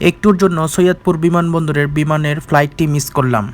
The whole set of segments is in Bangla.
একটুর জন্য সৈয়দপুর বিমানবন্দরের বিমানের ফ্লাইটটি মিস করলাম।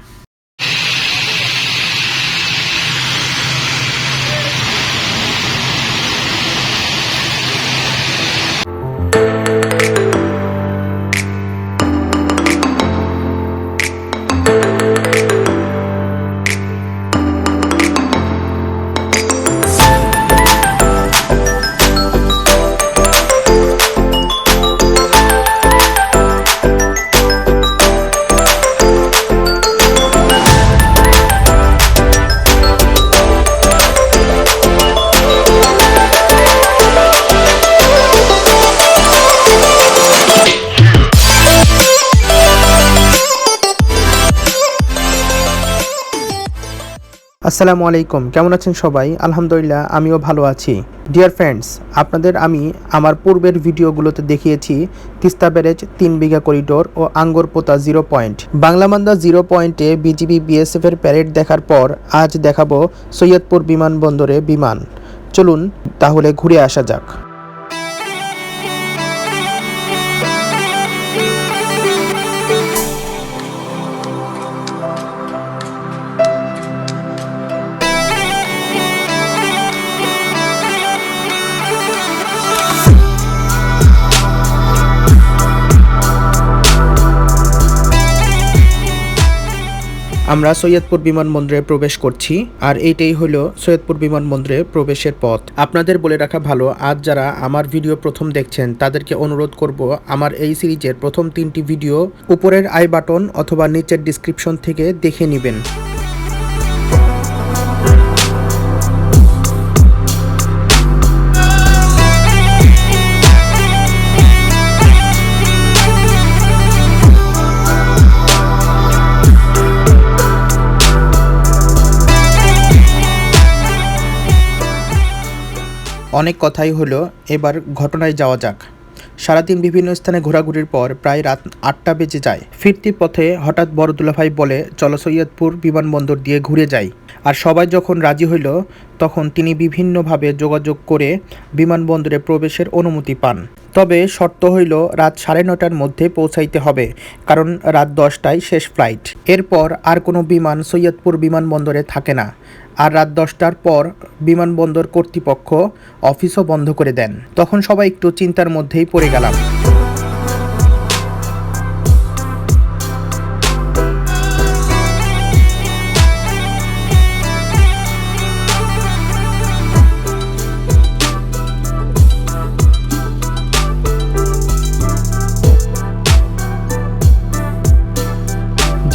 আসসালামু আলাইকুম, কেমন আছেন সবাই? আলহামদুলিল্লাহ আমিও ভালো আছি। ডিয়ার ফ্রেন্ডস, আপনাদের আমি আমার পূর্বের ভিডিওগুলোতে দেখিয়েছি তিস্তা ব্যারেজ 3 বিঘা করিডোর ও আঙ্গরপোতা 0 পয়েন্ট। বাংলামান্দা 0 পয়েন্টে বিজিবি বিএসএফ এর প্যারেড দেখার পর আজ দেখাবো সৈয়দপুর বিমানবন্দরে বিমান। চলুন তাহলে ঘুরে আসা যাক। আমরা সৈয়দপুর বিমানবন্দরে প্রবেশ করছি, আর এইটাই হলো সৈয়দপুর বিমানবন্দরে প্রবেশের পথ। আপনাদের বলে রাখা ভালো, আজ যারা আমার ভিডিও প্রথম দেখছেন তাদেরকে অনুরোধ করব আমার এই সিরিজের প্রথম 3টি ভিডিও উপরের আই বাটন অথবা নিচের ডিসক্রিপশন থেকে দেখে নেবেন। অনেক কথাই হলো, এবার ঘটনায় যাওয়া যাক। সারাদিন বিভিন্ন স্থানে ঘোরাঘুরির পর প্রায় রাত 8টা বেজে যায়। ফিরতি পথে হঠাৎ বড় দুলাভাই বলে, চলো সৈয়দপুর বিমানবন্দর দিয়ে ঘুরে যাই। আর সবাই যখন রাজি হইল তখন তিনি বিভিন্নভাবে যোগাযোগ করে বিমানবন্দরে প্রবেশের অনুমতি পান। তবে শর্ত হইল রাত 9:30টার মধ্যে পৌঁছাইতে হবে, কারণ রাত 10টায় শেষ ফ্লাইট। এরপর আর কোনো বিমান সৈয়দপুর বিমানবন্দরে থাকে না। আর রাত 10টার পর বিমানবন্দর কর্তৃপক্ষ অফিসও বন্ধ করে দেন। তখন সবাই একটু চিন্তার মধ্যেই পড়ে গেলাম।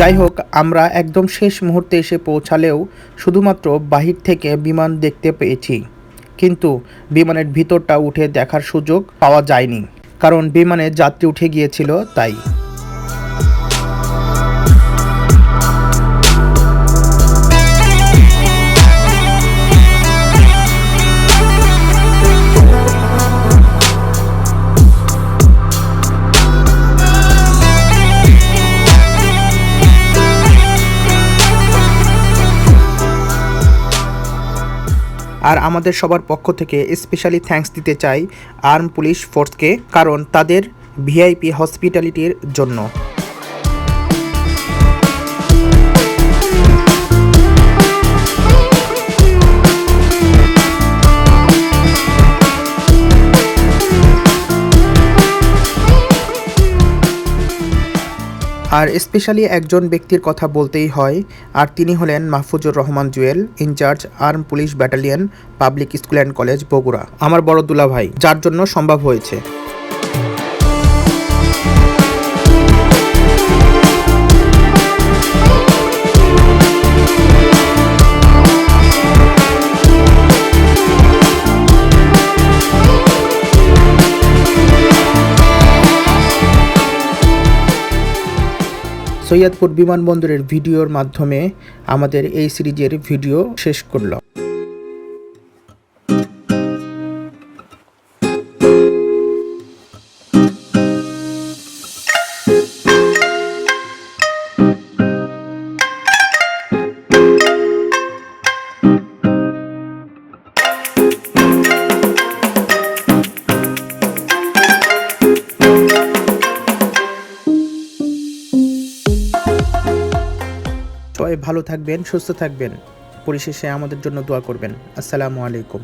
যাই হোক, আমরা একদম শেষ মুহূর্তে এসে পৌঁছালেও শুধুমাত্র বাহির থেকে বিমান দেখতে পেয়েছি, কিন্তু বিমানের ভিতরটা উঠে দেখার সুযোগ পাওয়া যায়নি, কারণ বিমানে যাত্রী উঠে গিয়েছিল তাই। আর আমাদের সবার পক্ষ থেকে স্পেশালি থ্যাঙ্কস দিতে চাই আর্ম পুলিশ ফোর্সকে, কারণ তাদের ভিআইপি হসপিটালিটির জন্য। আর স্পেশালি একজন ব্যক্তির কথা বলতেই হয়, আর তিনি হলেন Mahfuzur Rahman Jewel, incharge arm police battalion, public school and college, Bogura, আমার বড় দুলাভাই, যার জন্য সম্ভব হয়েছে। সৈয়দপুর বিমানবন্দরের ভিডিওর মাধ্যমে আমাদের এই সিরিজের ভিডিও শেষ করলাম। সবাই ভালো থাকবেন, সুস্থ থাকবেন, পরিশেষে আমাদের জন্য দোয়া করবেন। আসসালামু আলাইকুম।